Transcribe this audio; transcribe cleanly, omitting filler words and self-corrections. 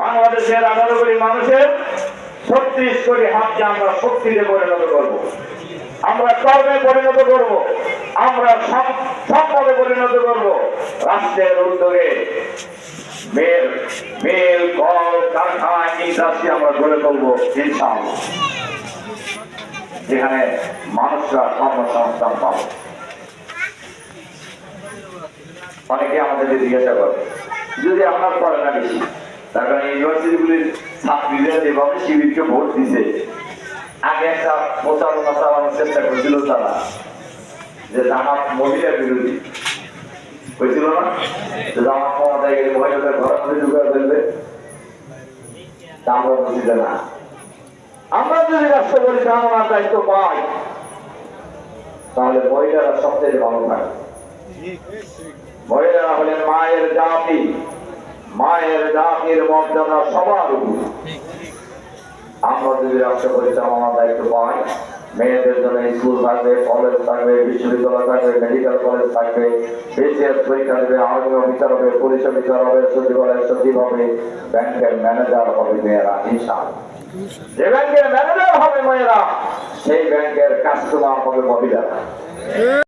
বাংলাদেশের 18 কোটি মানুষের 36 কোটি হাতকে আমরা শক্তিতে পরিণত করব, আমরা কর্মে পরিণত করব, আমরা সম্পদে পরিণত করব। রাষ্ট্রের উদ্যোগে মিল কল কারখানা ইন্ডাস্ট্রি আমরা গড়ে তুলবো ইনশাআল্লাহ, যেখানে মানুষরা কর্মসংস্থান পাবে। অনেকে আমাদের জিজ্ঞাসা করে যদি আপনার পড়ে না বেশি, তার কারণে ইউনিভার্সিটিগুলির ছাত্রীরা যেভাবে শিবিরকে ভোট দিছে, আগে একটা প্রচারণা চালানোর চেষ্টা করেছিল তারা যে জামাত মহিলা বিরোধী হয়েছিল না, যে জামাত ক্ষমতায় গেলে মহিলাদের ঘর করে ঢুকে ফেলবে। আমরা বলছি যে না, আমরা যদি রাষ্ট্র পরিচালনার দায়িত্ব পাই তাহলে মহিলারা সবচেয়ে ভালো থাকে। মহিলারা হলেন মায়ের জাতি, মায়ের জাতির মর্যাদা সবার উপর। আমরা যদি রাষ্ট্র পরিচালনার দায়িত্ব পাই, মেয়েদের জন্য স্কুল থাকবে, কলেজ থাকবে, বিশ্ববিদ্যালয় থাকবে, মেডিকেল কলেজ থাকবে, বিসিএস পরীক্ষা দেবে, আর্মি অফিসার হবে, পুলিশ অফিসার হবে, সচিবালয়ের সচিব হবে, ব্যাংকের ম্যানেজার হবে মেয়েরা ইনশাআল্লাহ। যে ব্যাংকের ম্যানেজার হবে মেয়েরা, সেই ব্যাংকের কাস্টমার হবে মহিলারা।